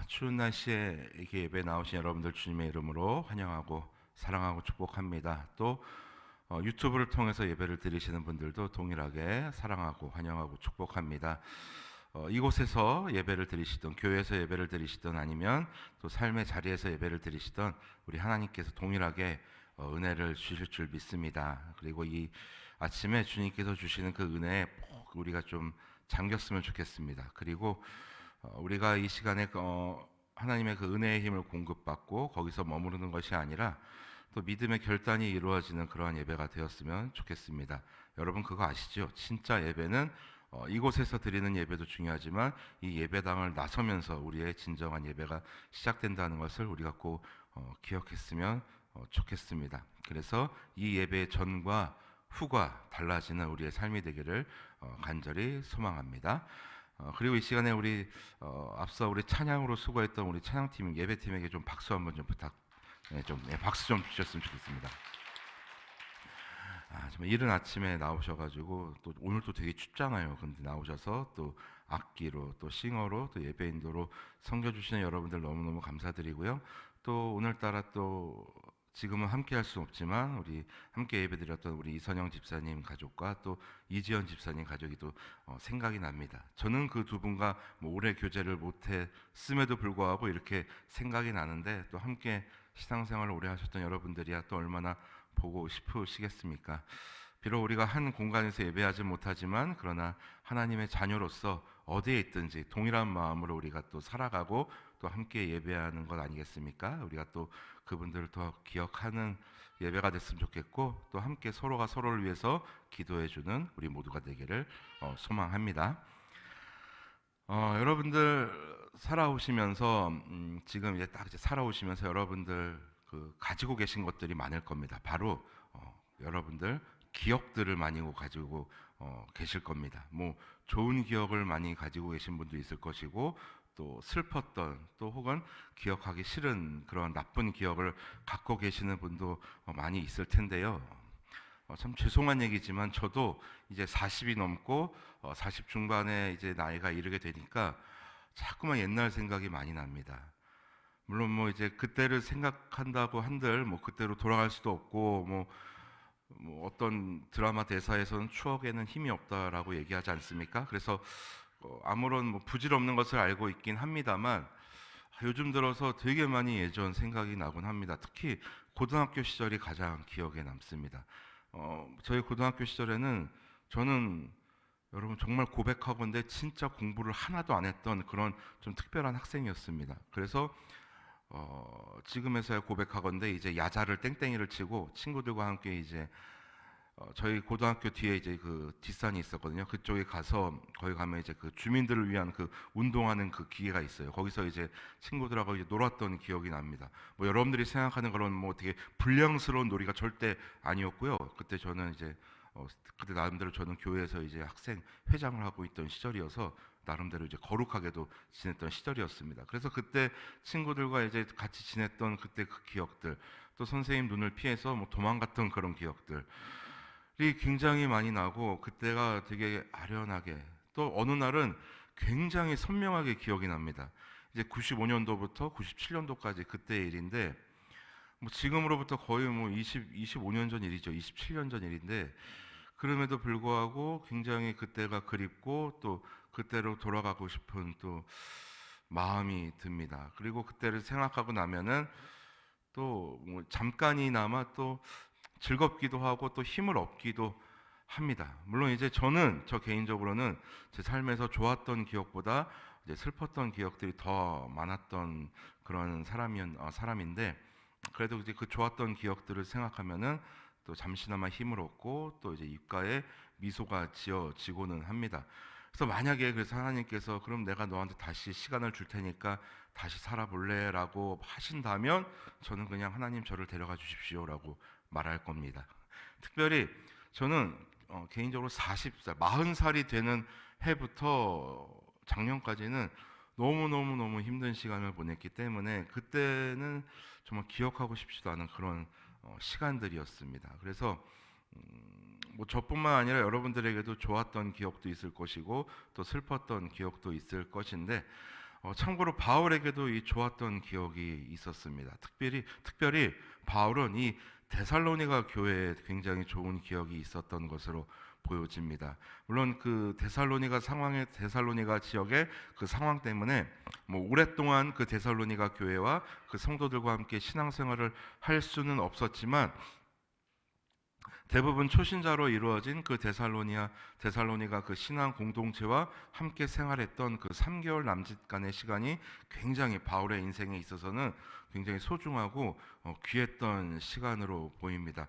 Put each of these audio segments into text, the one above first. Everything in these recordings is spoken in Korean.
추운 날씨에 이렇게 예배 나오신 여러분들 주님의 이름으로 환영하고 사랑하고 축복합니다. 또 유튜브를 통해서 예배를 드리시는 분들도 동일하게 사랑하고 환영하고 축복합니다. 이곳에서 예배를 드리시던, 교회에서 예배를 드리시던, 아니면 또 삶의 자리에서 예배를 드리시던 우리 하나님께서 동일하게 은혜를 주실 줄 믿습니다. 그리고 이 아침에 주님께서 주시는 그 은혜에 꼭 우리가 좀 잠겼으면 좋겠습니다. 그리고 우리가 이 시간에 하나님의 그 은혜의 힘을 공급받고 거기서 머무르는 것이 아니라 또 믿음의 결단이 이루어지는 그러한 예배가 되었으면 좋겠습니다. 여러분 그거 아시죠? 진짜 예배는 이곳에서 드리는 예배도 중요하지만 이 예배당을 나서면서 우리의 진정한 예배가 시작된다는 것을 우리가 꼭 기억했으면 좋겠습니다. 그래서 이 예배의 전과 후가 달라지는 우리의 삶이 되기를 간절히 소망합니다. 그리고 이 시간에 우리 앞서 우리 찬양으로 수고했던 우리 찬양팀 예배팀에게 좀 박수 한번 좀 박수 좀 주셨으면 좋겠습니다. 정말 이른 아침에 나오셔가지고 또 오늘 또 되게 춥잖아요. 근데 나오셔서 또 악기로 또 싱어로 또 예배인도로 섬겨주시는 여러분들 너무너무 감사드리고요. 또 오늘따라 또 지금은 함께 할 수 없지만 우리 함께 예배드렸던 우리 이선영 집사님 가족과 또 이지연 집사님 가족이 또 생각이 납니다. 저는 그 두 분과 오래 교제를 못했음에도 불구하고 이렇게 생각이 나는데 또 함께 신앙생활을 오래 하셨던 여러분들이야 또 얼마나 보고 싶으시겠습니까? 비록 우리가 한 공간에서 예배하지 못하지만 그러나 하나님의 자녀로서 어디에 있든지 동일한 마음으로 우리가 또 살아가고 또 함께 예배하는 것 아니겠습니까? 우리가 또 그분들을 더 기억하는 예배가 됐으면 좋겠고 또 함께 서로가 서로를 위해서 기도해주는 우리 모두가 되기를 소망합니다. 여러분들 살아오시면서 지금 이제 딱 살아오시면서 여러분들 그 가지고 계신 것들이 많을 겁니다. 바로 여러분들 기억들을 많이 가지고 계실 겁니다. 뭐 좋은 기억을 많이 가지고 계신 분도 있을 것이고 또 슬펐던 또 혹은 기억하기 싫은 그런 나쁜 기억을 갖고 계시는 분도 많이 있을 텐데요. 참 죄송한 얘기지만 저도 이제 40이 넘고 40 중반에 이제 나이가 이르게 되니까 자꾸만 옛날 생각이 많이 납니다. 물론 뭐 이제 그때를 생각한다고 한들 뭐 그때로 돌아갈 수도 없고 뭐 어떤 드라마 대사에서는 추억에는 힘이 없다라고 얘기하지 않습니까? 그래서 아무런 뭐 부질없는 것을 알고 있긴 합니다만 요즘 들어서 되게 많이 예전 생각이 나곤 합니다. 특히 고등학교 시절이 가장 기억에 남습니다. 저희 고등학교 시절에는 저는 여러분 정말 고백하건대 진짜 공부를 하나도 안 했던 그런 좀 특별한 학생이었습니다. 그래서 지금에서야 고백하건대 이제 야자를 땡땡이를 치고 친구들과 함께 이제 저희 고등학교 뒤에 이제 그 뒷산이 있었거든요. 그쪽에 가서 거기 가면 이제 그 주민들을 위한 그 운동하는 그 기계가 있어요. 거기서 이제 친구들하고 이제 놀았던 기억이 납니다. 뭐 여러분들이 생각하는 그런 뭐 되게 불량스러운 놀이가 절대 아니었고요. 그때 저는 이제 그때 나름대로 저는 교회에서 이제 학생 회장을 하고 있던 시절이어서 나름대로 이제 거룩하게도 지냈던 시절이었습니다. 그래서 그때 친구들과 이제 같이 지냈던 그때 그 기억들, 또 선생님 눈을 피해서 뭐 도망갔던 그런 기억들이 굉장히 많이 나고 그때가 되게 아련하게 또 어느 날은 굉장히 선명하게 기억이 납니다. 이제 95년도부터 97년도까지 그때의 일인데 뭐 지금으로부터 거의 뭐 25년 전 일이죠. 27년 전 일인데 그럼에도 불구하고 굉장히 그때가 그립고 또 그때로 돌아가고 싶은 또 마음이 듭니다. 그리고 그때를 생각하고 나면은 또 뭐 잠깐이나마 또 즐겁기도 하고 또 힘을 얻기도 합니다. 물론 이제 저 개인적으로는 제 삶에서 좋았던 기억보다 이제 슬펐던 기억들이 더 많았던 그런 사람인데 그래도 이제 그 좋았던 기억들을 생각하면은 또 잠시나마 힘을 얻고 또 이제 입가에 미소가 지어지고는 합니다. 그래서 만약에 그래서 하나님께서 그럼 내가 너한테 다시 시간을 줄 테니까 다시 살아볼래라고 하신다면 저는 그냥 하나님 저를 데려가 주십시오라고 말할 겁니다. 특별히 저는 개인적으로 40살, 40살이 되는 해부터 작년까지는 너무 힘든 시간을 보냈기 때문에 그때는 정말 기억하고 싶지도 않은 그런 시간들이었습니다. 그래서 뭐 저뿐만 아니라 여러분들에게도 좋았던 기억도 있을 것이고 또 슬펐던 기억도 있을 것인데 참고로 바울에게도 이 좋았던 기억이 있었습니다. 특별히 바울은 이 데살로니가 교회에 굉장히 좋은 기억이 있었던 것으로 보여집니다. 물론 그 데살로니가 지역의 그 상황 때문에 뭐 오랫동안 그 데살로니가 교회와 그 성도들과 함께 신앙생활을 할 수는 없었지만 대부분 초신자로 이루어진 그 데살로니가 그 신앙 공동체와 함께 생활했던 그 3개월 남짓간의 시간이 굉장히 바울의 인생에 있어서는 굉장히 소중하고 귀했던 시간으로 보입니다.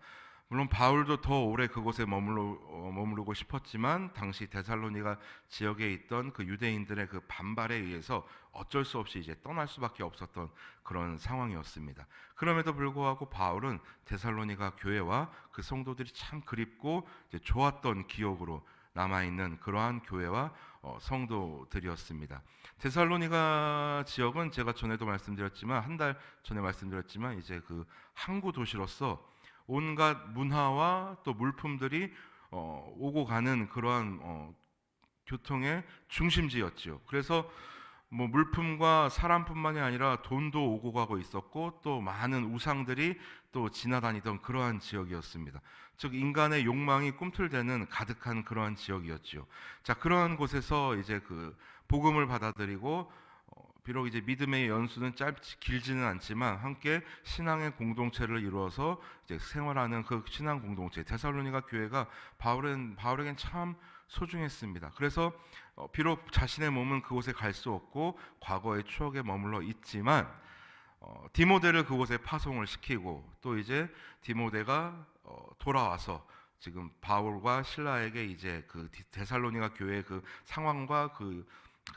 물론 바울도 더 오래 그곳에 머무르고 싶었지만 당시 데살로니가 지역에 있던 그 유대인들의 그 반발에 의해서 어쩔 수 없이 이제 떠날 수밖에 없었던 그런 상황이었습니다. 그럼에도 불구하고 바울은 데살로니가 교회와 그 성도들이 참 그립고 이제 좋았던 기억으로 남아있는 그러한 교회와 성도들이었습니다. 데살로니가 지역은 제가 전에도 말씀드렸지만 한 달 전에 말씀드렸지만 이제 그 항구 도시로서 온갖 문화와 또 물품들이 오고 가는 그러한 교통의 중심지였지요. 그래서 뭐 물품과 사람뿐만이 아니라 돈도 오고 가고 있었고 또 많은 우상들이 또 지나다니던 그러한 지역이었습니다. 즉 인간의 욕망이 꿈틀대는 가득한 그러한 지역이었지요. 자, 그러한 곳에서 이제 그 복음을 받아들이고 비록 이제 믿음의 연수는 길지는 않지만 함께 신앙의 공동체를 이루어서 이제 생활하는 그 신앙 공동체 데살로니가 교회가 바울에겐 참 소중했습니다. 그래서 비록 자신의 몸은 그곳에 갈 수 없고 과거의 추억에 머물러 있지만 디모데를 그곳에 파송을 시키고 또 이제 디모데가 돌아와서 지금 바울과 실라에게 이제 그 데살로니가 교회의 그 상황과 그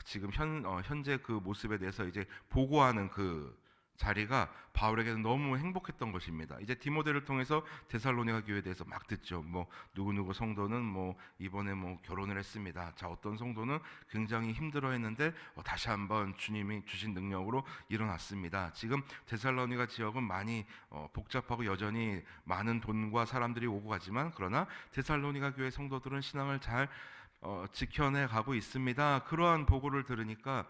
지금 현재 그 모습에 대해서 이제 보고하는 그 자리가 바울에게는 너무 행복했던 것입니다. 이제 디모데를 통해서 데살로니가 교회에 대해서 막 듣죠. 뭐 누구누구 성도는 뭐 이번에 뭐 결혼을 했습니다. 자, 어떤 성도는 굉장히 힘들어했는데 다시 한번 주님이 주신 능력으로 일어났습니다. 지금 데살로니가 지역은 많이 복잡하고 여전히 많은 돈과 사람들이 오고 가지만 그러나 데살로니가 교회 성도들은 신앙을 잘 지켜내 가고 있습니다. 그러한 보고를 들으니까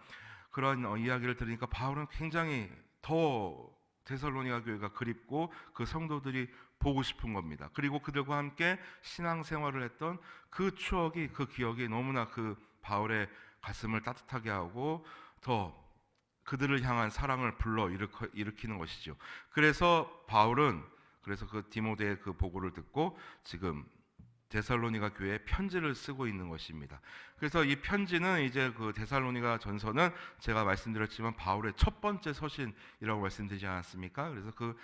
그러한 이야기를 들으니까 바울은 굉장히 더 데살로니가 교회가 그립고 그 성도들이 보고 싶은 겁니다. 그리고 그들과 함께 신앙생활을 했던 그 추억이 그 기억이 너무나 그 바울의 가슴을 따뜻하게 하고 더 그들을 향한 사랑을 불러 일으키는 것이죠. 그래서 바울은 그 디모데의 그 보고를 듣고 지금 데살로니가 교회에 편지를 쓰고 있는 것입니다. 그래서 이 편지는 이제 그 데살로니가 전서는 제가 말씀드렸지만 바울의 첫 번째 서신이라고 말씀드리지 않았습니까? 그래서 그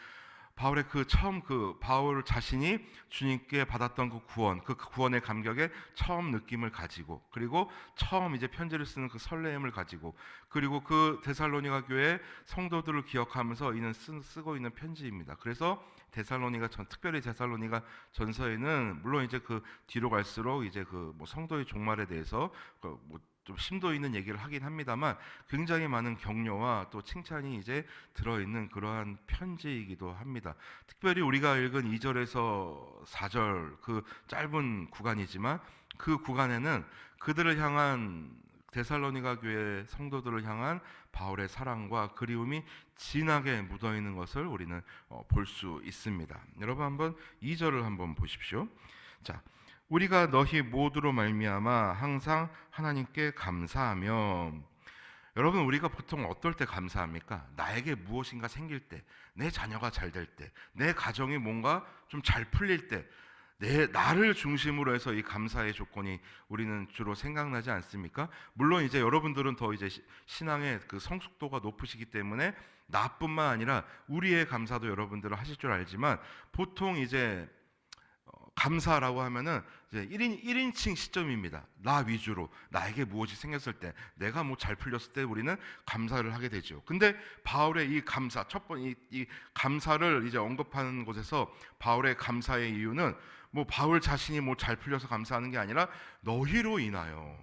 바울의 처음 바울 자신이 주님께 받았던 그 구원의 감격에 처음 느낌을 가지고 그리고 처음 이제 편지를 쓰는 그 설레임을 가지고 그리고 그 데살로니가 교회 성도들을 기억하면서 이는 쓰고 있는 편지입니다. 그래서 특별히 데살로니가 전서에는 물론 이제 그 뒤로 갈수록 이제 그 뭐 성도의 종말에 대해서 뭐 좀 심도 있는 얘기를 하긴 합니다만 굉장히 많은 격려와 또 칭찬이 이제 들어있는 그러한 편지이기도 합니다. 특별히 우리가 읽은 2절에서 4절 그 짧은 구간이지만 그 구간에는 그들을 향한 데살로니가 교회 성도들을 향한 바울의 사랑과 그리움이 진하게 묻어있는 것을 우리는 볼 수 있습니다. 여러분 한번 2절을 한번 보십시오. 자, 우리가 너희 모두로 말미암아 항상 하나님께 감사하며. 여러분 우리가 보통 어떨 때 감사합니까? 나에게 무엇인가 생길 때, 내 자녀가 잘 될 때, 내 가정이 뭔가 좀 잘 풀릴 때 나를 중심으로 해서 이 감사의 조건이 우리는 주로 생각나지 않습니까? 물론 이제 여러분들은 더 이제 신앙의 그 성숙도가 높으시기 때문에 나뿐만 아니라 우리의 감사도 여러분들은 하실 줄 알지만 보통 이제 감사라고 하면은 이제 1인칭 시점입니다. 나 위주로 나에게 무엇이 생겼을 때 내가 뭐 잘 풀렸을 때 우리는 감사를 하게 되죠. 근데 바울의 이 감사 이 감사를 이제 언급하는 곳에서 바울의 감사의 이유는 뭐 바울 자신이 뭐 잘 풀려서 감사하는 게 아니라 너희로 인하여.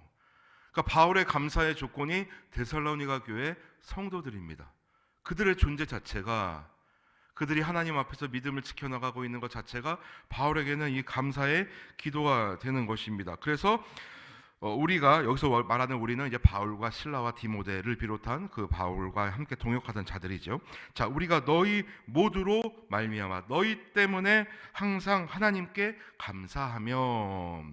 그러니까 바울의 감사의 조건이 데살로니가 교회 성도들입니다. 그들의 존재 자체가 그들이 하나님 앞에서 믿음을 지켜나가고 있는 것 자체가 바울에게는 이 감사의 기도가 되는 것입니다. 그래서 우리가 여기서 말하는 우리는 이제 바울과 실라와 디모데를 비롯한 그 바울과 함께 동역하던 자들이죠. 자, 우리가 너희 모두로 말미암아 너희 때문에 항상 하나님께 감사하며.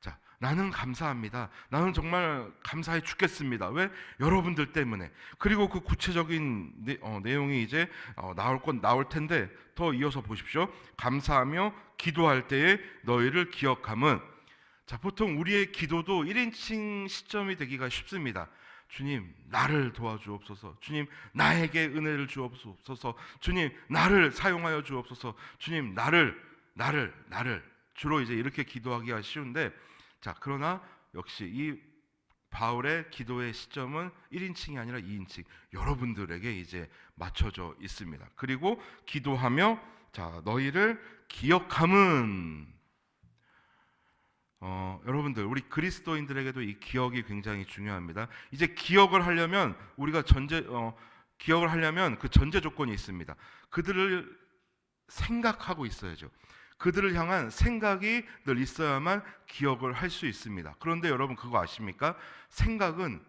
자, 나는 감사합니다. 나는 정말 감사해 죽겠습니다. 왜? 여러분들 때문에. 그리고 그 구체적인 내용이 이제 나올 텐데 더 이어서 보십시오. 감사하며 기도할 때에 너희를 기억함은. 자, 보통 우리의 기도도 1인칭 시점이 되기가 쉽습니다. 주님, 나를 도와주옵소서. 주님, 나에게 은혜를 주옵소서. 주님, 나를 사용하여 주옵소서. 주님, 나를 주로 이제 이렇게 기도하기가 쉬운데, 자, 그러나 역시 이 바울의 기도의 시점은 1인칭이 아니라 2인칭, 여러분들에게 이제 맞춰져 있습니다. 그리고 기도하며, 자, 너희를 기억함은. 여러분들, 우리 그리스도인들에게도 이 기억이 굉장히 중요합니다. 이제 기억을 하려면 기억을 하려면 그 전제 조건이 있습니다. 그들을 생각하고 있어야죠. 그들을 향한 생각이 늘 있어야만 기억을 할 수 있습니다. 그런데 여러분, 그거 아십니까? 생각은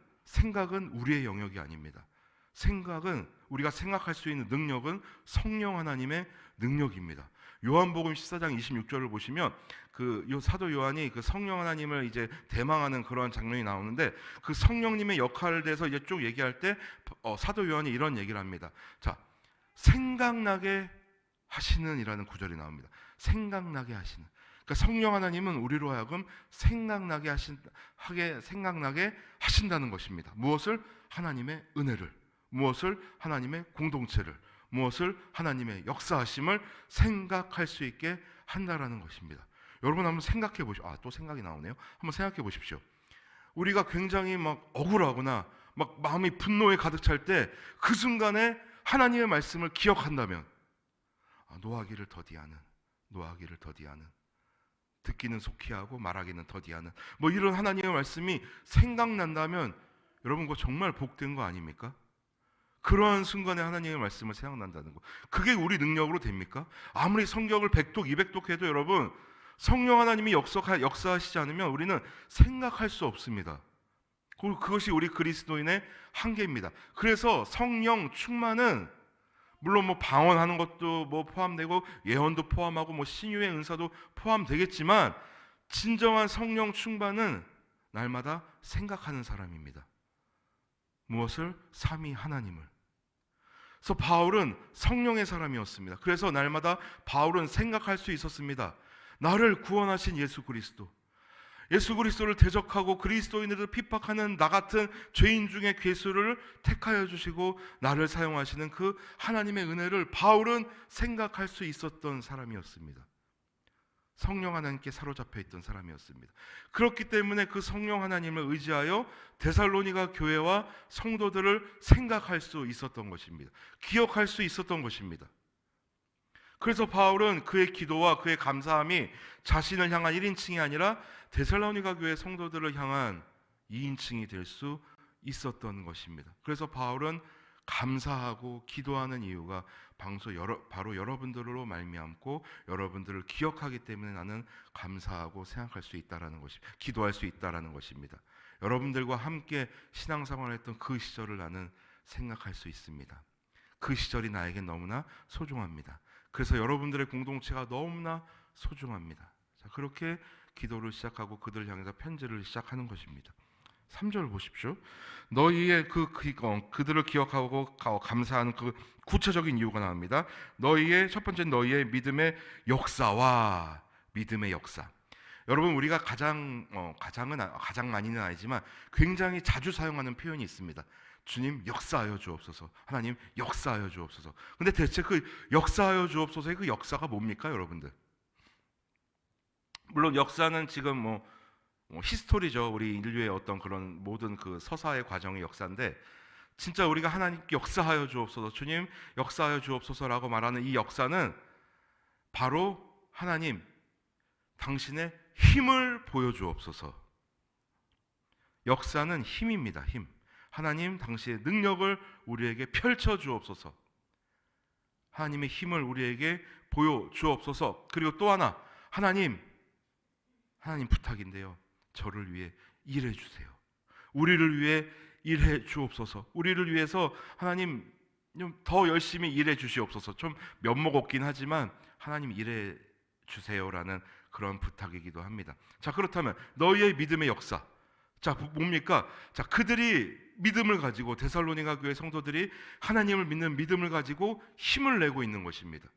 우리의 영역이 아닙니다. 우리가 생각할 수 있는 능력은 성령 하나님의 능력입니다. 요한복음 14장 26절을 보시면 그 사도 요한이 그 성령 하나님을 이제 대망하는 그런 장면이 나오는데, 그 성령님의 역할에 대해서 이제 쭉 얘기할 때 사도 요한이 이런 얘기를 합니다. 자, 생각나게 하시는이라는 구절이 나옵니다. 생각나게 하시는. 그러니까 성령 하나님은 우리로 하여금 생각나게 하신다는 것입니다. 무엇을? 하나님의 은혜를, 무엇을? 하나님의 공동체를, 무엇을? 하나님의 역사하심을 생각할 수 있게 한다라는 것입니다. 여러분 한번 생각해 보십시오. 또 생각이 나오네요. 한번 생각해 보십시오. 우리가 굉장히 막 억울하거나 막 마음이 분노에 가득 찰 때 그 순간에 하나님의 말씀을 기억한다면, 노하기를 더디하는, 듣기는 속히 하고 말하기는 더디하는, 뭐 이런 하나님의 말씀이 생각난다면 여러분, 그거 정말 복된 거 아닙니까? 그러한 순간에 하나님의 말씀을 생각난다는 거, 그게 우리 능력으로 됩니까? 아무리 성경을 100독 200독 해도 여러분, 성령 하나님이 역사하시지 않으면 우리는 생각할 수 없습니다. 그것이 우리 그리스도인의 한계입니다. 그래서 성령 충만은 물론 뭐 방언하는 것도 뭐 포함되고 예언도 포함하고 뭐 신유의 은사도 포함되겠지만, 진정한 성령 충만은 날마다 생각하는 사람입니다. 무엇을? 삼위 하나님을. 그래서 바울은 성령의 사람이었습니다. 그래서 날마다 바울은 생각할 수 있었습니다. 나를 구원하신 예수 그리스도를 대적하고 그리스도인들을 핍박하는 나 같은 죄인 중에 괴수를 택하여 주시고 나를 사용하시는 그 하나님의 은혜를 바울은 생각할 수 있었던 사람이었습니다. 성령 하나님께 사로잡혀 있던 사람이었습니다. 그렇기 때문에 그 성령 하나님을 의지하여 데살로니가 교회와 성도들을 생각할 수 있었던 것입니다. 기억할 수 있었던 것입니다. 그래서 바울은 그의 기도와 그의 감사함이 자신을 향한 1인칭이 아니라 데살로니가 교회 성도들을 향한 2인칭이 될 수 있었던 것입니다. 그래서 바울은 감사하고 기도하는 이유가 바로 여러분들로 말미암고 여러분들을 기억하기 때문에 나는 감사하고 생각할 수 있다라는 것입니다. 기도할 수 있다라는 것입니다. 여러분들과 함께 신앙생활을 했던 그 시절을 나는 생각할 수 있습니다. 그 시절이 나에게 너무나 소중합니다. 그래서 여러분들의 공동체가 너무나 소중합니다. 자, 그렇게 기도를 시작하고 그들을 향해서 편지를 시작하는 것입니다. 3절 보십시오. 너희의 그들을 기억하고 감사하는 그 구체적인 이유가 나옵니다. 첫 번째 너희의 믿음의 역사와 믿음의 역사. 여러분, 우리가 가장 많이는 아니지만 굉장히 자주 사용하는 표현이 있습니다. 주님 역사하여 주옵소서. 하나님 역사하여 주옵소서. 근데 대체 그 역사하여 주옵소서의 그 역사가 뭡니까, 여러분들? 물론 역사는 지금 뭐 히스토리죠. 우리 인류의 어떤 그런 모든 그 서사의 과정의 역사인데, 진짜 우리가 하나님 역사하여 주옵소서, 주님 역사하여 주옵소서라고 말하는 이 역사는 바로 하나님 당신의 힘을 보여주옵소서. 역사는 힘입니다. 힘. 하나님 당신의 능력을 우리에게 펼쳐 주옵소서. 하나님의 힘을 우리에게 보여주옵소서. 그리고 또 하나, 하나님 부탁인데요, 저를 위해 일해 주세요. 우리를 위해 일해 주옵소서. 우리를 위해서 하나님 좀 더 열심히 일해 주시옵소서. 좀 면목 없긴 하지만 하나님 일해 주세요라는 그런 부탁이기도 합니다. 자, 그렇다면 너희의 믿음의 역사. 자, 뭡니까? 자, 그들이 믿음을 가지고 데살로니가 교회 성도들이 하나님을 믿는 믿음을 가지고 힘을 내고 있는 것입니다.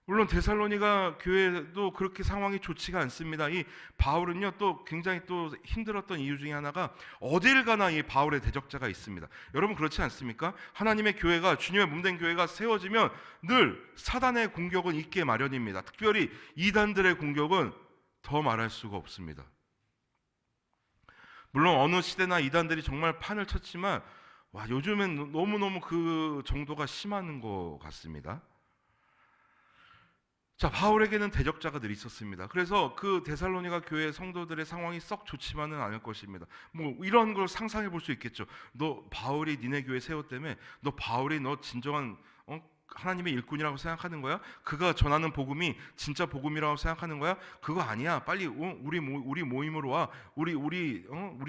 물론 데살로니가 교회도 그렇게 상황이 좋지가 않습니다. 이 바울은요 또 굉장히 또 힘들었던 이유 중에 하나가 어딜 가나 이 바울의 대적자가 있습니다. 여러분 그렇지 않습니까? 하나님의 교회가 주님의 몸된 교회가 세워지면 늘 사단의 공격은 있게 마련입니다. 특별히 이단들의 공격은 더 말할 수가 없습니다. 물론 어느 시대나 이단들이 정말 판을 쳤지만 와 요즘엔 너무너무 그 정도가 심한 것 같습니다. 자, 바울에게는 대적자가 늘 있었습니다. 그래서 그 데살로니가 교회 성도들의 상황이 썩 좋지만은 않을 것입니다. 뭐 이런 걸 상상해 볼 수 있겠죠. 너 바울이 니네 교회 세웠다며? 너 바울이 너 진정한 하나님의 일꾼이라고 생각하는 거야? 그가 전하는 복음이 진짜 복음이라고 생각하는 거야? 그거 아니야. 빨리 우리 모임으로 와. 우리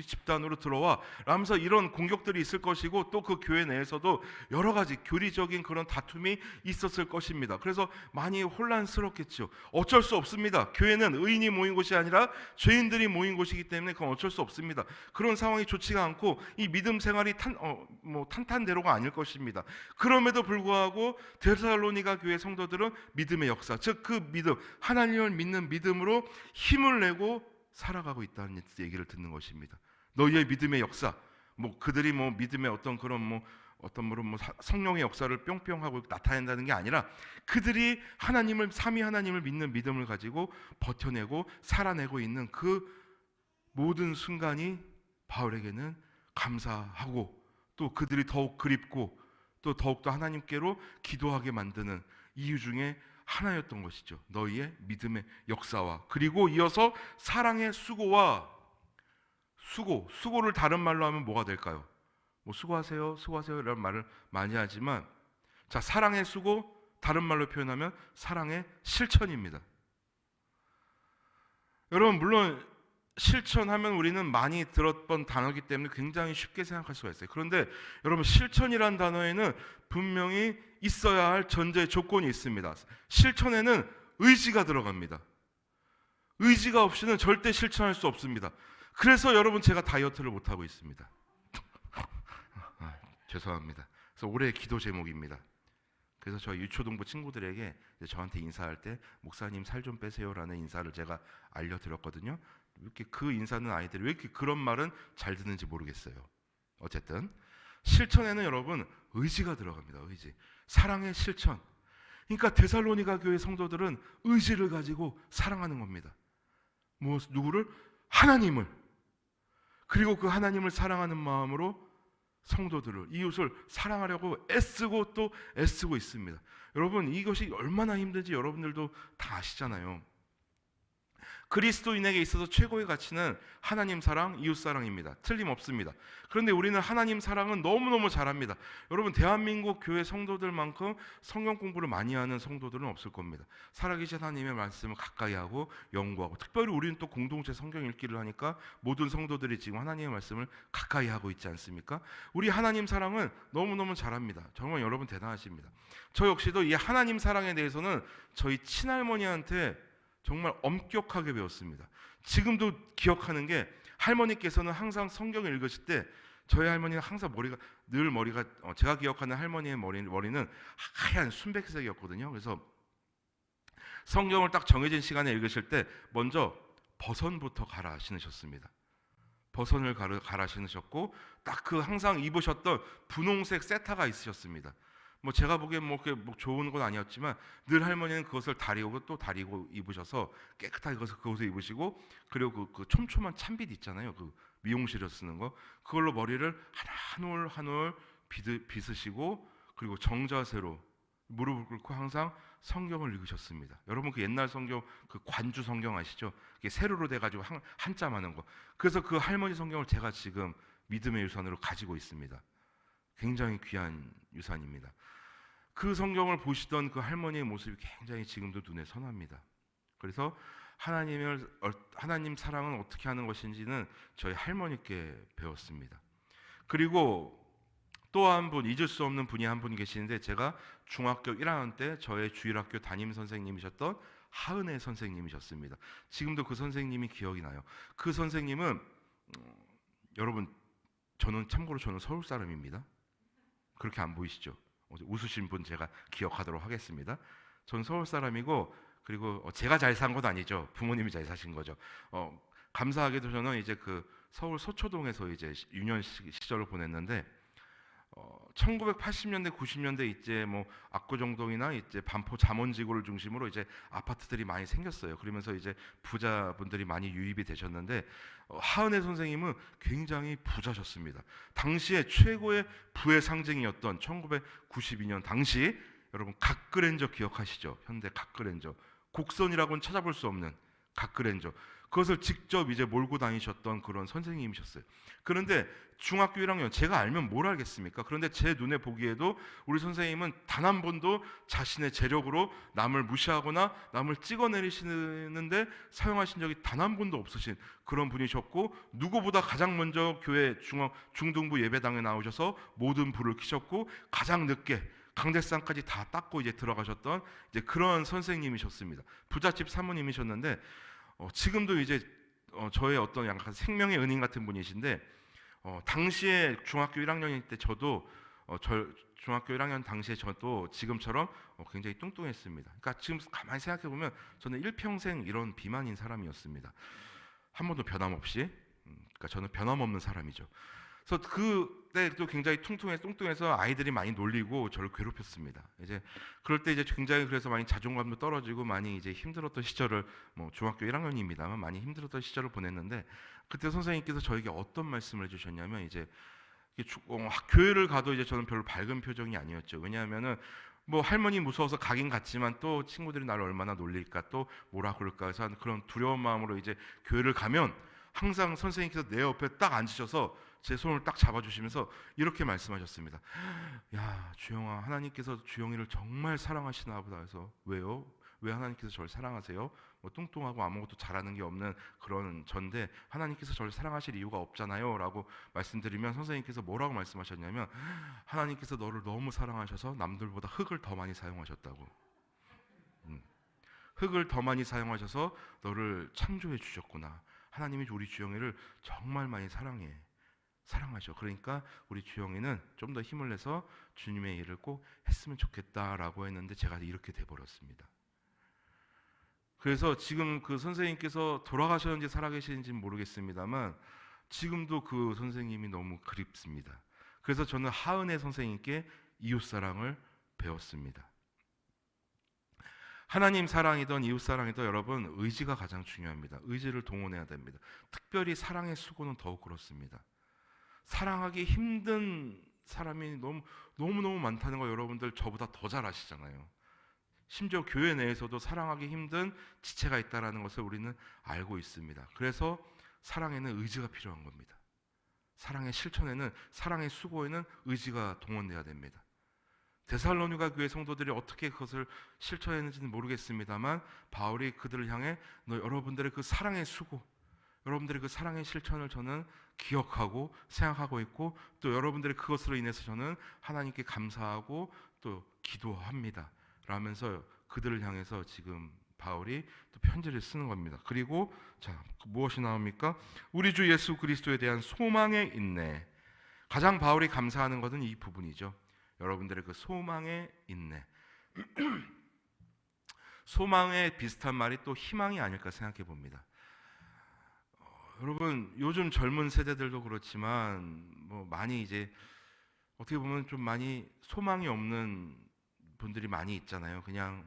집단으로 들어와. 라면서 이런 공격들이 있을 것이고 또 그 교회 내에서도 여러 가지 교리적인 그런 다툼이 있었을 것입니다. 그래서 많이 혼란스럽겠죠. 어쩔 수 없습니다. 교회는 의인이 모인 곳이 아니라 죄인들이 모인 곳이기 때문에 그건 어쩔 수 없습니다. 그런 상황이 좋지가 않고 이 믿음 생활이 탄탄대로가 아닐 것입니다. 그럼에도 불구하고 데살로니가 교회 성도들은 믿음의 역사, 즉 그 믿음, 하나님을 믿는 믿음으로 힘을 내고 살아가고 있다는 얘기를 듣는 것입니다. 너희의 믿음의 역사, 그들이 믿음의 어떤 그런 성령의 역사를 뿅뿅하고 나타낸다는 게 아니라 그들이 삼위 하나님을 믿는 믿음을 가지고 버텨내고 살아내고 있는 그 모든 순간이 바울에게는 감사하고 또 그들이 더욱 그립고 또 더욱더 하나님께로 기도하게 만드는 이유 중에 하나였던 것이죠. 너희의 믿음의 역사와 그리고 이어서 사랑의 수고와 수고를 다른 말로 하면 뭐가 될까요? 수고하세요 이런 말을 많이 하지만 자, 사랑의 수고 다른 말로 표현하면 사랑의 실천입니다. 여러분 물론 실천하면 우리는 많이 들었던 단어이기 때문에 굉장히 쉽게 생각할 수가 있어요. 그런데 여러분 실천이란 단어에는 분명히 있어야 할 전제 조건이 있습니다. 실천에는 의지가 들어갑니다. 의지가 없이는 절대 실천할 수 없습니다. 그래서 여러분 제가 다이어트를 못하고 있습니다. 죄송합니다. 그래서 올해 기도 제목입니다. 그래서 저희 유초동부 친구들에게 저한테 인사할 때 목사님 살 좀 빼세요라는 인사를 제가 알려드렸거든요. 이렇게 그 인사는 아이들이 왜 이렇게 그런 말은 잘 듣는지 모르겠어요. 어쨌든 실천에는 여러분 의지가 들어갑니다. 의지, 사랑의 실천. 그러니까 데살로니가 교회 성도들은 의지를 가지고 사랑하는 겁니다. 누구를? 하나님을. 그리고 그 하나님을 사랑하는 마음으로 성도들을, 이웃을 사랑하려고 애쓰고 또 애쓰고 있습니다. 여러분 이것이 얼마나 힘든지 여러분들도 다 아시잖아요. 그리스도인에게 있어서 최고의 가치는 하나님 사랑, 이웃 사랑입니다. 틀림없습니다. 그런데 우리는 하나님 사랑은 너무너무 잘합니다. 여러분 대한민국 교회 성도들만큼 성경 공부를 많이 하는 성도들은 없을 겁니다. 살아계신 하나님의 말씀을 가까이 하고 연구하고, 특별히 우리는 또 공동체 성경 읽기를 하니까 모든 성도들이 지금 하나님의 말씀을 가까이 하고 있지 않습니까? 우리 하나님 사랑은 너무너무 잘합니다. 정말 여러분 대단하십니다. 저 역시도 이 하나님 사랑에 대해서는 저희 친할머니한테 정말 엄격하게 배웠습니다. 지금도 기억하는 게 할머니께서는 항상 성경을 읽으실 때 저희 할머니는 항상 머리가 제가 기억하는 할머니의 머리는 하얀 순백색이었거든요. 그래서 성경을 딱 정해진 시간에 읽으실 때 먼저 버선부터 갈아 신으셨습니다. 버선을 갈아 신으셨고 딱 그 항상 입으셨던 분홍색 세타가 있으셨습니다. 제가 보기엔 좋은 건 아니었지만 늘 할머니는 그것을 다리고 입으셔서 깨끗하게 그것을 입으시고, 그리고 그 촘촘한 찬빗 있잖아요. 그 미용실에서 쓰는 거, 그걸로 머리를 한 올 한 올 빗으시고, 그리고 정자세로 무릎을 꿇고 항상 성경을 읽으셨습니다. 여러분 그 옛날 성경, 그 관주 성경 아시죠? 이게 세로로 돼가지고 한자 많은 거. 그래서 그 할머니 성경을 제가 지금 믿음의 유산으로 가지고 있습니다. 굉장히 귀한 유산입니다. 그 성경을 보시던 그 할머니의 모습이 굉장히 지금도 눈에 선합니다. 그래서 하나님 사랑은 어떻게 하는 것인지는 저희 할머니께 배웠습니다. 그리고 또 한 분, 잊을 수 없는 분이 한 분 계시는데, 제가 중학교 1학년 때 저의 주일학교 담임 선생님이셨던 하은혜 선생님이셨습니다. 지금도 그 선생님이 기억이 나요. 그 선생님은 여러분, 참고로 저는 서울 사람입니다. 그렇게 안 보이시죠? 웃으신 분 제가 기억하도록 하겠습니다. 저는 서울 사람이고, 그리고 제가 잘 산 건 아니죠. 부모님이 잘 사신 거죠. 감사하게도 저는 이제 그 서울 서초동에서 이제 유년 시절을 보냈는데, 1980년대 90년대 이제 뭐 압구정동이나 이제 반포 잠원지구를 중심으로 이제 아파트들이 많이 생겼어요. 그러면서 이제 부자분들이 많이 유입이 되셨는데, 하은혜 선생님은 굉장히 부자셨습니다. 당시에 최고의 부의 상징이었던 1992년 당시, 여러분 각그랜저 기억하시죠? 현대 각그랜저, 곡선이라고는 찾아볼 수 없는 각그랜저, 그것을 직접 이제 몰고 다니셨던 그런 선생님이셨어요. 그런데 중학교 1학년, 제가 알면 뭘 알겠습니까? 그런데 제 눈에 보기에도 우리 선생님은 단 한 번도 자신의 재력으로 남을 무시하거나 남을 찍어내리시는데 사용하신 적이 단 한 번도 없으신 그런 분이셨고, 누구보다 가장 먼저 교회 중등부 예배당에 나오셔서 모든 불을 켜셨고, 가장 늦게 강대상까지 다 닦고 이제 들어가셨던 이제 그런 선생님이셨습니다. 부잣집 사모님이셨는데, 지금도 이제 저의 어떤 약간 생명의 은인 같은 분이신데, 당시에 중학교 1학년일 때 저도 중학교 1학년 당시에 저도 지금처럼 굉장히 뚱뚱했습니다. 그러니까 지금 가만히 생각해 보면 저는 일평생 이런 비만인 사람이었습니다. 한 번도 변함없이. 그러니까 저는 변함없는 사람이죠. 그래서 그때도 굉장히 뚱뚱해서 아이들이 많이 놀리고 저를 괴롭혔습니다. 이제 그럴 때 이제 굉장히 그래서 많이 자존감도 떨어지고 많이 이제 힘들었던 시절을, 뭐 중학교 1학년입니다만 많이 힘들었던 시절을 보냈는데, 그때 선생님께서 저에게 어떤 말씀을 해주셨냐면, 이제 교회를 가도 이제 저는 별로 밝은 표정이 아니었죠. 왜냐하면은 뭐 할머니 무서워서 가긴 갔지만 또 친구들이 나를 얼마나 놀릴까, 또 뭐라 그럴까 해서 그런 두려운 마음으로 이제 교회를 가면 항상 선생님께서 내 옆에 딱 앉으셔서 제 손을 딱 잡아주시면서 이렇게 말씀하셨습니다. 야, 주영아, 하나님께서 주영이를 정말 사랑하시나 보다 해서, 왜요? 왜 하나님께서 저를 사랑하세요? 뭐 뚱뚱하고 아무것도 잘하는 게 없는 그런 전데 하나님께서 저를 사랑하실 이유가 없잖아요 라고 말씀드리면, 선생님께서 뭐라고 말씀하셨냐면, 하나님께서 너를 너무 사랑하셔서 남들보다 흙을 더 많이 사용하셨다고. 흙을 더 많이 사용하셔서 너를 창조해 주셨구나. 하나님이 우리 주영이를 정말 많이 사랑하셔. 그러니까 우리 주영이는 좀 더 힘을 내서 주님의 일을 꼭 했으면 좋겠다라고 했는데, 제가 이렇게 돼버렸습니다. 그래서 지금 그 선생님께서 돌아가셨는지 살아계시는지는 모르겠습니다만, 지금도 그 선생님이 너무 그립습니다. 그래서 저는 하은혜 선생님께 이웃사랑을 배웠습니다. 하나님 사랑이든 이웃 사랑이든 여러분, 의지가 가장 중요합니다. 의지를 동원해야 됩니다. 특별히 사랑의 수고는 더욱 그렇습니다. 사랑하기 힘든 사람이 너무 많다는 거 여러분들 저보다 더 잘 아시잖아요. 심지어 교회 내에서도 사랑하기 힘든 지체가 있다는 것을 우리는 알고 있습니다. 그래서 사랑에는 의지가 필요한 겁니다. 사랑의 실천에는, 사랑의 수고에는 의지가 동원돼야 됩니다. 데살로니가 교회 성도들이 어떻게 그것을 실천했는지는 모르겠습니다만, 바울이 그들을 향해 여러분들의 그 사랑의 수고, 여러분들의 그 사랑의 실천을 저는 기억하고 생각하고 있고, 또 여러분들의 그것으로 인해서 저는 하나님께 감사하고 또 기도합니다 라면서 그들을 향해서 지금 바울이 또 편지를 쓰는 겁니다. 그리고 자, 무엇이 나옵니까? 우리 주 예수 그리스도에 대한 소망의 인내. 가장 바울이 감사하는 것은 이 부분이죠. 여러분들의 그 소망의 인내. 소망에 비슷한 말이 또 희망이 아닐까 생각해 봅니다. 여러분, 요즘 젊은 세대들도 그렇지만 뭐 많이 이제 어떻게 보면 좀 많이 소망이 없는 분들이 많이 있잖아요. 그냥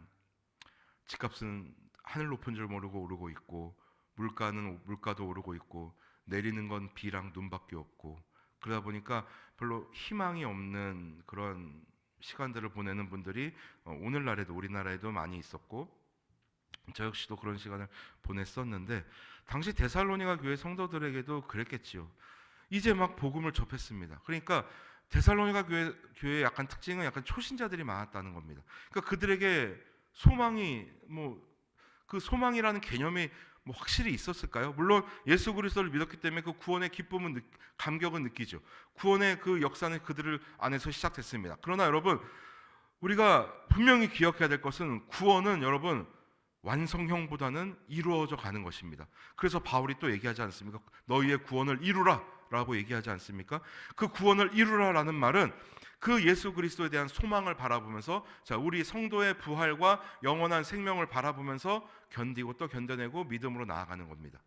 집값은 하늘 높은 줄 모르고 오르고 있고, 물가도 오르고 있고, 내리는 건 비랑 눈밖에 없고, 그러다 보니까 별로 희망이 없는 그런 시간들을 보내는 분들이 오늘날에도 우리나라에도 많이 있었고, 저 역시도 그런 시간을 보냈었는데, 당시 데살로니가 교회 성도들에게도 그랬겠지요. 이제 막 복음을 접했습니다. 그러니까 데살로니가 교회의 약간 특징은 약간 초신자들이 많았다는 겁니다. 그러니까 그들에게 소망이 뭐 그 소망이라는 개념이 뭐 확실히 있었을까요? 물론 예수 그리스도를 믿었기 때문에 그 구원의 기쁨은 감격은 느끼죠. 구원의 그 역사는 그들을 안에서 시작됐습니다. 그러나 여러분, 우리가 분명히 기억해야 될 것은 구원은 여러분 완성형보다는 이루어져 가는 것입니다. 그래서 바울이 또 얘기하지 않습니까? 너희의 구원을 이루라 라고 얘기하지 않습니까? 그 구원을 이루라라는 말은 그 예수 그리스도에 대한 소망을 바라보면서, 자, 우리 성도의 부활과 영원한 생명을 바라보면서 견디고 또 견뎌내고 믿음으로 나아가는 겁니다.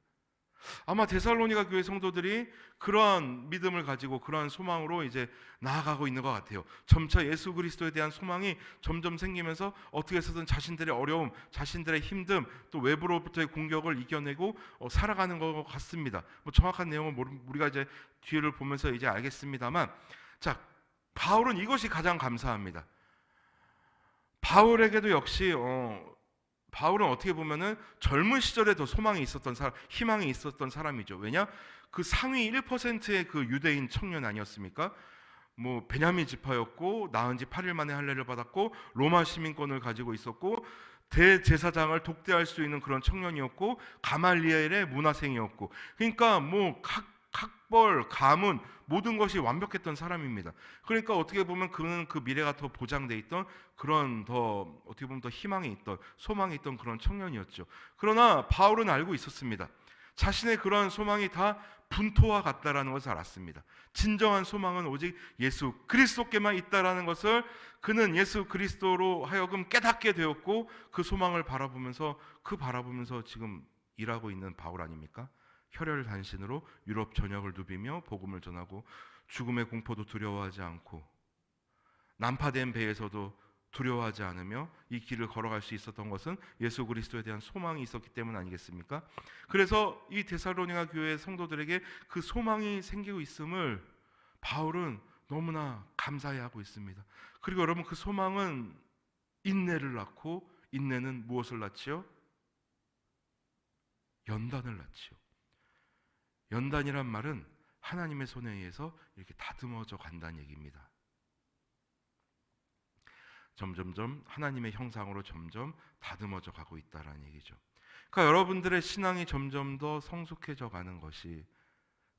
아마 데살로니가 교회 성도들이 그러한 믿음을 가지고 그러한 소망으로 이제 나아가고 있는 것 같아요. 점차 예수 그리스도에 대한 소망이 점점 생기면서 어떻게 해서든 자신들의 어려움, 자신들의 힘듦, 또 외부로부터의 공격을 이겨내고 살아가는 것 같습니다. 뭐 정확한 내용은 우리가 이제 뒤를 보면서 이제 알겠습니다만, 자, 바울은 이것이 가장 감사합니다. 바울에게도 역시 바울은 어떻게 보면은 젊은 시절에 더 소망이 있었던 사람, 희망이 있었던 사람이죠. 왜냐? 그 상위 1%의 그 유대인 청년 아니었습니까? 뭐 베냐민 지파였고 낳은 지 8일 만에 할례를 받았고 로마 시민권을 가지고 있었고 대제사장을 독대할 수 있는 그런 청년이었고 가말리엘의 문화생이었고, 그러니까 뭐 학벌, 가문 모든 것이 완벽했던 사람입니다. 그러니까 어떻게 보면 그는 그 미래가 더 보장돼 있던 그런 더 어떻게 보면 더 희망이 있던 소망이 있던 그런 청년이었죠. 그러나 바울은 알고 있었습니다. 자신의 그러한 소망이 다 분토와 같다라는 것을 알았습니다. 진정한 소망은 오직 예수 그리스도께만 있다라는 것을 그는 예수 그리스도로 하여금 깨닫게 되었고, 그 소망을 바라보면서 지금 일하고 있는 바울 아닙니까? 혈혈단신으로 유럽 전역을 누비며 복음을 전하고 죽음의 공포도 두려워하지 않고 난파된 배에서도 두려워하지 않으며 이 길을 걸어갈 수 있었던 것은 예수 그리스도에 대한 소망이 있었기 때문 아니겠습니까? 그래서 이 데살로니가 교회 성도들에게 그 소망이 생기고 있음을 바울은 너무나 감사해하고 있습니다. 그리고 여러분, 그 소망은 인내를 낳고, 인내는 무엇을 낳지요? 연단을 낳지요. 연단이란 말은 하나님의 손에 의해서 이렇게 다듬어져 간다는 얘기입니다. 점점점 하나님의 형상으로 점점 다듬어져 가고 있다라는 얘기죠. 그러니까 여러분들의 신앙이 점점 더 성숙해져 가는 것이,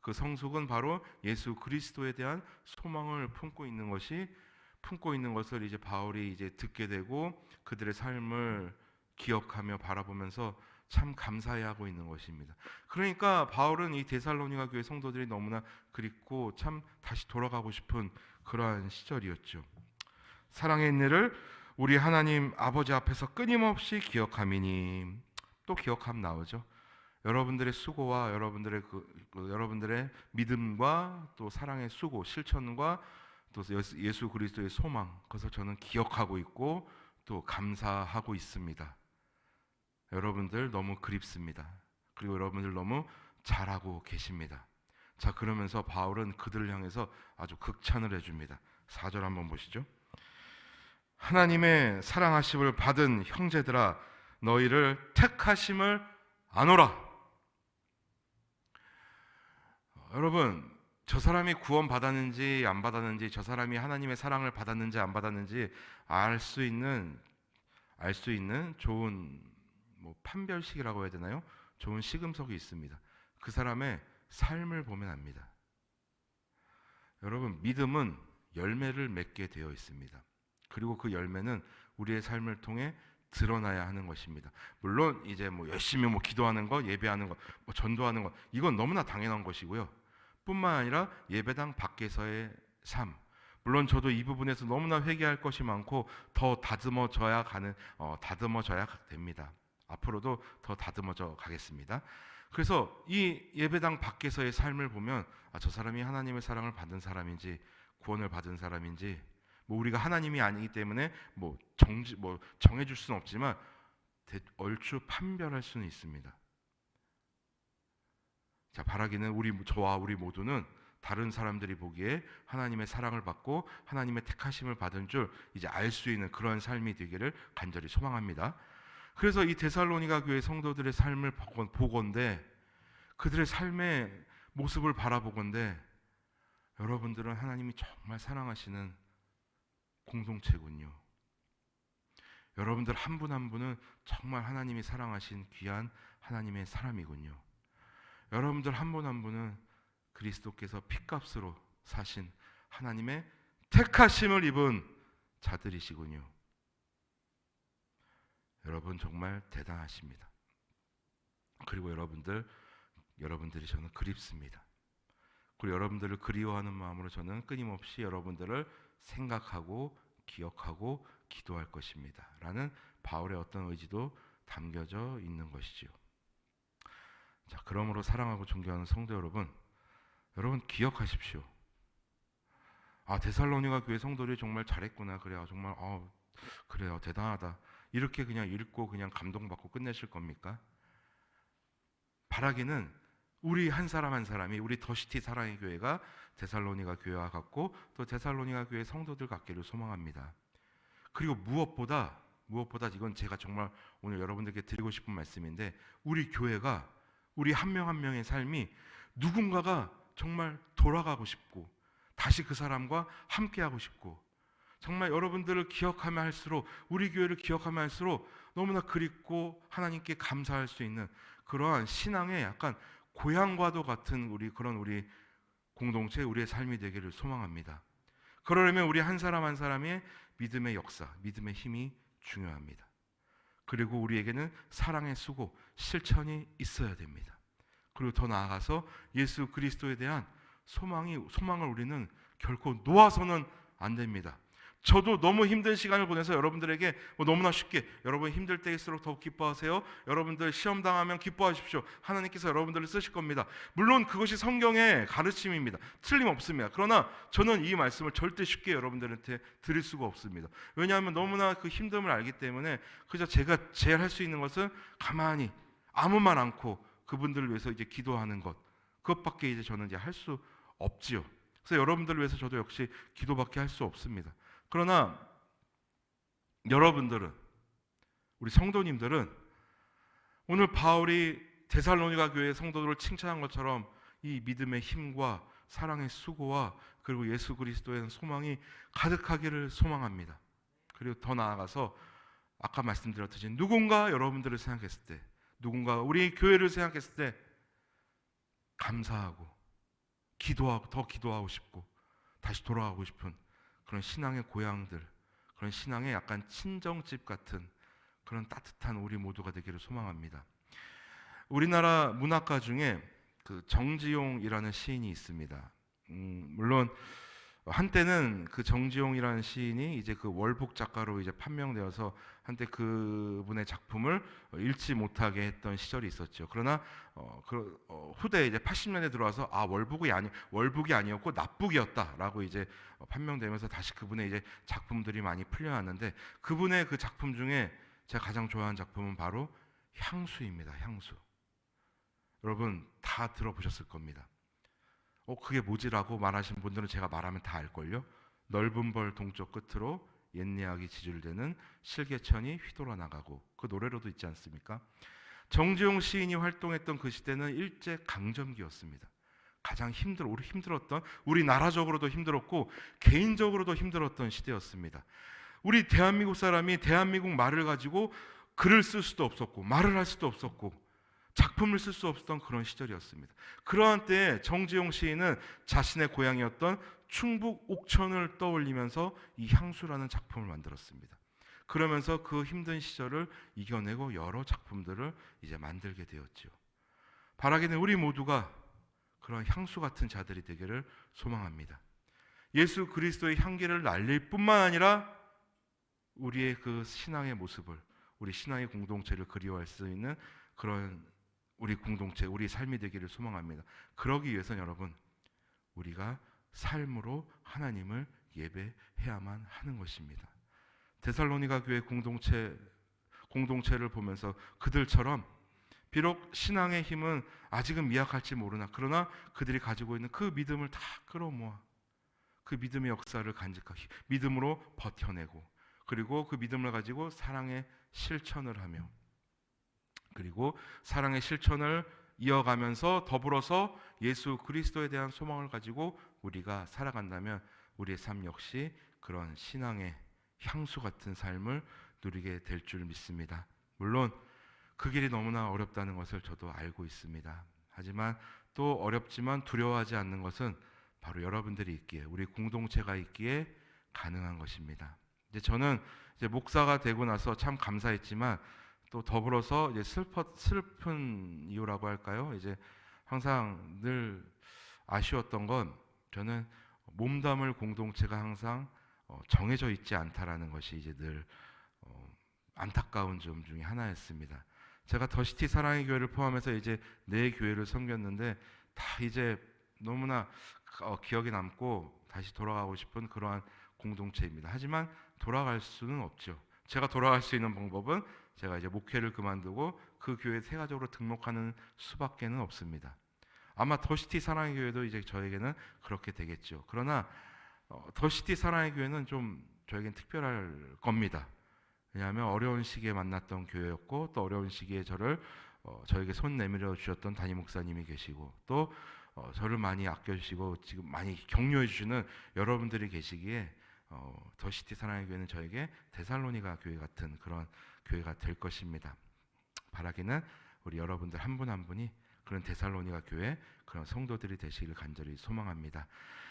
그 성숙은 바로 예수 그리스도에 대한 소망을 품고 있는 것을 이제 바울이 이제 듣게 되고 그들의 삶을 기억하며 바라보면서 참 감사해하고 있는 것입니다. 그러니까 바울은 이 데살로니가 교회 성도들이 너무나 그립고 참 다시 돌아가고 싶은 그러한 시절이었죠. 사랑의 인내를 우리 하나님 아버지 앞에서 끊임없이 기억함이니, 또 기억함 나오죠. 여러분들의 수고와 여러분들의 믿음과 또 사랑의 수고, 실천과 또 예수 그리스도의 소망, 그것을 저는 기억하고 있고 또 감사하고 있습니다. 여러분들 너무 그립습니다. 그리고 여러분들 너무 잘하고 계십니다. 자, 그러면서 바울은 그들을 향해서 아주 극찬을 해줍니다. 4절 한번 보시죠. 하나님의 사랑하심을 받은 형제들아, 너희를 택하심을 아노라. 여러분, 저 사람이 구원 받았는지 안 받았는지, 저 사람이 하나님의 사랑을 받았는지 안 받았는지 알 수 있는 좋은 판별식이라고 해야 되나요? 좋은 시금석이 있습니다. 그 사람의 삶을 보면 압니다. 여러분, 믿음은 열매를 맺게 되어 있습니다. 그리고 그 열매는 우리의 삶을 통해 드러나야 하는 것입니다. 물론 이제 열심히 기도하는 것, 예배하는 것, 전도하는 것, 이건 너무나 당연한 것이고요. 뿐만 아니라 예배당 밖에서의 삶, 물론 저도 이 부분에서 너무나 회개할 것이 많고 더 다듬어져야 됩니다. 앞으로도 더 다듬어져 가겠습니다. 그래서 이 예배당 밖에서의 삶을 보면 저 사람이 하나님의 사랑을 받은 사람인지 구원을 받은 사람인지, 우리가 하나님이 아니기 때문에 정해줄 수는 없지만 얼추 판별할 수는 있습니다. 자, 바라기는 저와 우리 모두는 다른 사람들이 보기에 하나님의 사랑을 받고 하나님의 택하심을 받은 줄 이제 알 수 있는 그런 삶이 되기를 간절히 소망합니다. 그래서 이 데살로니가 교회 성도들의 삶을 보건대, 그들의 삶의 모습을 바라보건대, 여러분들은 하나님이 정말 사랑하시는 공동체군요. 여러분들 한 분 한 분은 정말 하나님이 사랑하신 귀한 하나님의 사람이군요. 여러분들 한 분 한 분은 그리스도께서 핏값으로 사신 하나님의 택하심을 입은 자들이시군요. 여러분 정말 대단하십니다. 그리고 여러분들이 저는 그립습니다. 그리고 여러분들을 그리워하는 마음으로 저는 끊임없이 여러분들을 생각하고 기억하고 기도할 것입니다. 라는 바울의 어떤 의지도 담겨져 있는 것이지요. 자, 그러므로 사랑하고 존경하는 성도 여러분 기억하십시오. 데살로니가 교회 성도들이 정말 잘했구나. 그래요. 정말 그래요. 대단하다. 이렇게 그냥 읽고 그냥 감동받고 끝내실 겁니까? 바라기는 우리 한 사람 한 사람이 우리 더시티 사랑의 교회가 데살로니가 교회와 같고 또 데살로니가 교회 성도들 같기를 소망합니다. 그리고 무엇보다 이건 제가 정말 오늘 여러분들께 드리고 싶은 말씀인데, 우리 교회가 우리 한 명 한 명의 삶이 누군가가 정말 돌아가고 싶고 다시 그 사람과 함께하고 싶고, 정말 여러분들을 기억하면 할수록, 우리 교회를 기억하면 할수록 너무나 그립고 하나님께 감사할 수 있는 그러한 신앙의 약간 고향과도 같은 우리 공동체, 우리의 삶이 되기를 소망합니다. 그러려면 우리 한 사람 한 사람의 믿음의 역사, 믿음의 힘이 중요합니다. 그리고 우리에게는 사랑의 수고, 실천이 있어야 됩니다. 그리고 더 나아가서 예수 그리스도에 대한 소망을 우리는 결코 놓아서는 안 됩니다. 저도 너무 힘든 시간을 보내서 여러분들에게 너무나 쉽게, 여러분 힘들 때일수록 더욱 기뻐하세요. 여러분들 시험 당하면 기뻐하십시오. 하나님께서 여러분들을 쓰실 겁니다. 물론 그것이 성경의 가르침입니다. 틀림없습니다. 그러나 저는 이 말씀을 절대 쉽게 여러분들한테 드릴 수가 없습니다. 왜냐하면 너무나 그 힘듦을 알기 때문에 그저 제가 제일 할 수 있는 것은 가만히 아무 말 않고 그분들을 위해서 이제 기도하는 것, 그것밖에 이제 저는 이제 할 수 없지요. 그래서 여러분들을 위해서 저도 역시 기도밖에 할 수 없습니다. 그러나 여러분들은, 우리 성도님들은 오늘 바울이 데살로니가 교회 성도들을 칭찬한 것처럼 이 믿음의 힘과 사랑의 수고와 그리고 예수 그리스도의 소망이 가득하기를 소망합니다. 그리고 더 나아가서 아까 말씀드렸듯이 누군가 여러분들을 생각했을 때, 누군가 우리 교회를 생각했을 때 감사하고 기도하고 더 기도하고 싶고 다시 돌아가고 싶은 그런 신앙의 고향들, 그런 신앙의 약간 친정집 같은 그런 따뜻한 우리 모두가 되기를 소망합니다. 우리나라 문학가 중에 그 정지용이라는 시인이 있습니다. 물론 한때는 그 정지용이라는 시인이 이제 그 월북 작가로 이제 판명되어서 한때 그분의 작품을 읽지 못하게 했던 시절이 있었죠. 그러나 후대 이제 80년대 들어와서 월북이 아니었고 납북이었다라고 이제 판명되면서 다시 그분의 이제 작품들이 많이 풀려났는데, 그분의 그 작품 중에 제가 가장 좋아하는 작품은 바로 향수입니다. 향수. 여러분 다 들어보셨을 겁니다. 그게 뭐지라고 말하신 분들은 제가 말하면 다 알걸요. 넓은 벌 동쪽 끝으로 옛예약이 지줄되는 실개천이 휘돌아 나가고, 그 노래로도 있지 않습니까? 정지용 시인이 활동했던 그 시대는 일제 강점기였습니다. 가장 힘들었던, 우리 나라적으로도 힘들었고 개인적으로도 힘들었던 시대였습니다. 우리 대한민국 사람이 대한민국 말을 가지고 글을 쓸 수도 없었고 말을 할 수도 없었고 작품을 쓸 수 없었던 그런 시절이었습니다. 그러한 때에 정지용 시인은 자신의 고향이었던 충북 옥천을 떠올리면서 이 향수라는 작품을 만들었습니다. 그러면서 그 힘든 시절을 이겨내고 여러 작품들을 이제 만들게 되었죠. 바라기는 우리 모두가 그런 향수 같은 자들이 되기를 소망합니다. 예수 그리스도의 향기를 날릴 뿐만 아니라 우리의 그 신앙의 모습을, 우리 신앙의 공동체를 그리워할 수 있는 그런 우리 공동체, 우리 삶이 되기를 소망합니다. 그러기 위해서는 여러분, 우리가 삶으로 하나님을 예배해야만 하는 것입니다. 데살로니가 교회 공동체를 보면서 그들처럼 비록 신앙의 힘은 아직은 미약할지 모르나, 그러나 그들이 가지고 있는 그 믿음을 다 끌어모아 그 믿음의 역사를 간직하기, 믿음으로 버텨내고, 그리고 그 믿음을 가지고 사랑의 실천을 하며, 그리고 사랑의 실천을 이어가면서 더불어서 예수 그리스도에 대한 소망을 가지고 우리가 살아간다면 우리의 삶 역시 그런 신앙의 향수 같은 삶을 누리게 될 줄 믿습니다. 물론 그 길이 너무나 어렵다는 것을 저도 알고 있습니다. 하지만 또 어렵지만 두려워하지 않는 것은 바로 여러분들이 있기에, 우리 공동체가 있기에 가능한 것입니다. 이제 저는 이제 목사가 되고 나서 참 감사했지만 또 더불어서 이제 슬픈 이유라고 할까요? 이제 항상 늘 아쉬웠던 건, 저는 몸담을 공동체가 항상 정해져 있지 않다라는 것이 이제 늘 안타까운 점 중에 하나였습니다. 제가 더시티 사랑의 교회를 포함해서 이제 네 교회를 섬겼는데 다 이제 너무나 기억에 남고 다시 돌아가고 싶은 그러한 공동체입니다. 하지만 돌아갈 수는 없죠. 제가 돌아갈 수 있는 방법은 제가 이제 목회를 그만두고 그 교회에 세가적으로 등록하는 수밖에는 없습니다. 아마 더시티 사랑의 교회도 이제 저에게는 그렇게 되겠죠. 그러나 더시티 사랑의 교회는 좀 저에겐 특별할 겁니다. 왜냐하면 어려운 시기에 만났던 교회였고, 또 어려운 시기에 저에게 손 내밀어 주셨던 담임 목사님이 계시고, 또 저를 많이 아껴주시고 지금 많이 격려해 주시는 여러분들이 계시기에 더시티 사랑의 교회는 저에게 데살로니가 교회 같은 그런 교회가 될 것입니다. 바라기는 우리 여러분들 한 분 한 분이 그런 데살로니가 교회, 그런 성도들이 되시기를 간절히 소망합니다.